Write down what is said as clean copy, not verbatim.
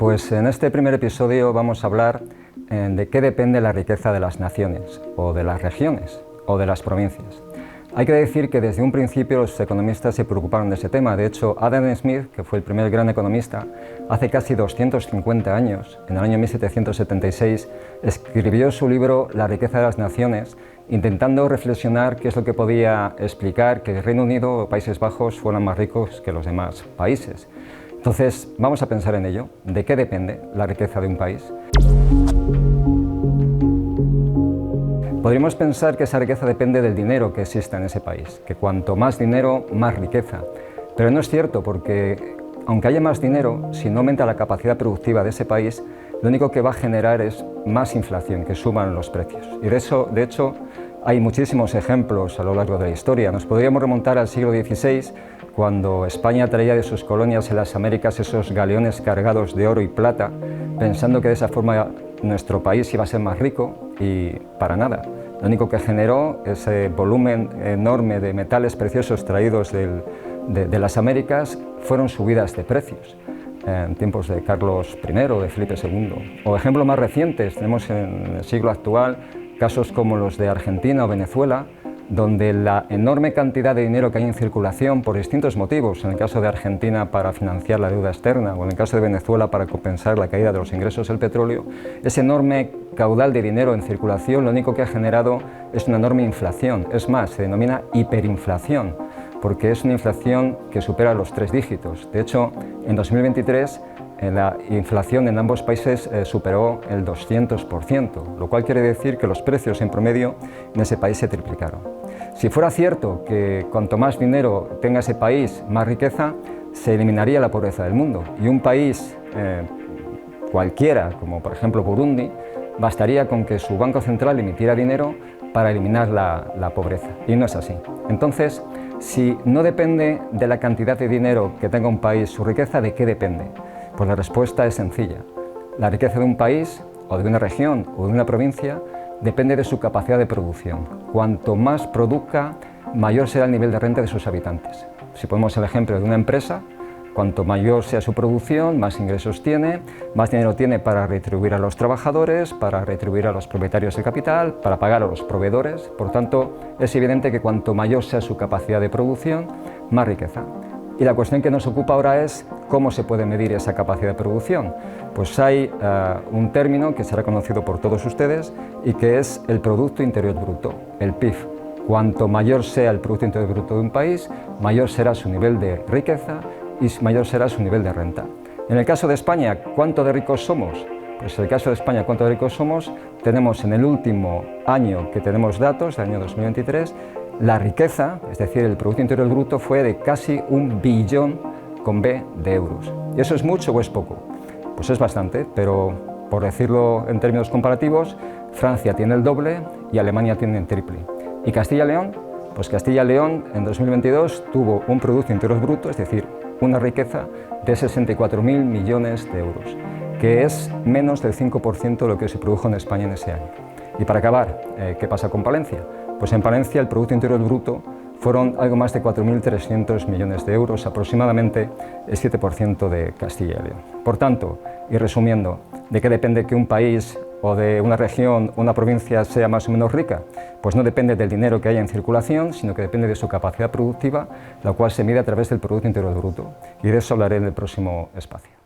Pues en este primer episodio vamos a hablar de qué depende la riqueza de las naciones, o de las regiones, o de las provincias. Hay que decir que desde un principio los economistas se preocuparon de ese tema. De hecho, Adam Smith, que fue el primer gran economista, hace casi 250 años, en el año 1776, escribió su libro La riqueza de las naciones, intentando reflexionar qué es lo que podía explicar que el Reino Unido o Países Bajos fueran más ricos que los demás países. Entonces, vamos a pensar en ello. ¿De qué depende la riqueza de un país? Podríamos pensar que esa riqueza depende del dinero que exista en ese país, que cuanto más dinero, más riqueza. Pero no es cierto, porque aunque haya más dinero, si no aumenta la capacidad productiva de ese país, lo único que va a generar es más inflación, que suban los precios. Y de hecho, hay muchísimos ejemplos a lo largo de la historia. Nos podríamos remontar al siglo XVI, cuando España traía de sus colonias en las Américas esos galeones cargados de oro y plata, pensando que de esa forma nuestro país iba a ser más rico, y para nada. Lo único que generó ese volumen enorme de metales preciosos traídos de las Américas fueron subidas de precios en tiempos de Carlos I o de Felipe II. O ejemplos más recientes, tenemos en el siglo actual casos como los de Argentina o Venezuela, donde la enorme cantidad de dinero que hay en circulación por distintos motivos, en el caso de Argentina para financiar la deuda externa o en el caso de Venezuela para compensar la caída de los ingresos del petróleo, ese enorme caudal de dinero en circulación lo único que ha generado es una enorme inflación. Es más, se denomina hiperinflación, porque es una inflación que supera los 3 dígitos. De hecho, en 2023 la inflación en ambos países superó el 200%, lo cual quiere decir que los precios en promedio en ese país se triplicaron. Si fuera cierto que cuanto más dinero tenga ese país, más riqueza, se eliminaría la pobreza del mundo. Y un país cualquiera, como por ejemplo Burundi, bastaría con que su Banco Central emitiera dinero para eliminar la pobreza. Y no es así. Entonces, si no depende de la cantidad de dinero que tenga un país su riqueza, ¿de qué depende? Pues la respuesta es sencilla. La riqueza de un país, o de una región, o de una provincia, depende de su capacidad de producción. Cuanto más produzca, mayor será el nivel de renta de sus habitantes. Si ponemos el ejemplo de una empresa, cuanto mayor sea su producción, más ingresos tiene, más dinero tiene para retribuir a los trabajadores, para retribuir a los propietarios de capital, para pagar a los proveedores. Por tanto, es evidente que cuanto mayor sea su capacidad de producción, más riqueza. Y la cuestión que nos ocupa ahora es cómo se puede medir esa capacidad de producción. Pues hay un término que será conocido por todos ustedes y que es el Producto Interior Bruto, el PIB. Cuanto mayor sea el Producto Interior Bruto de un país, mayor será su nivel de riqueza y mayor será su nivel de renta. En el caso de España, ¿cuánto de ricos somos? Pues en el caso de España, ¿cuánto de ricos somos? Tenemos en el último año que tenemos datos, el año 2023, la riqueza, es decir, el Producto Interior Bruto, fue de casi 1 billón con B de euros. ¿Y eso es mucho o es poco? Pues es bastante, pero por decirlo en términos comparativos, Francia tiene el doble y Alemania tiene el triple. ¿Y Castilla y León? Pues Castilla y León en 2022 tuvo un Producto Interior Bruto, es decir, una riqueza de 64.000 millones de euros, que es menos del 5% de lo que se produjo en España en ese año. Y para acabar, ¿qué pasa con Palencia? Pues en Palencia el Producto Interior Bruto fueron algo más de 4.300 millones de euros, aproximadamente el 7% de Castilla y León. Por tanto, y resumiendo, ¿de qué depende que un país o de una región o una provincia sea más o menos rica? Pues no depende del dinero que haya en circulación, sino que depende de su capacidad productiva, la cual se mide a través del Producto Interior Bruto. Y de eso hablaré en el próximo espacio.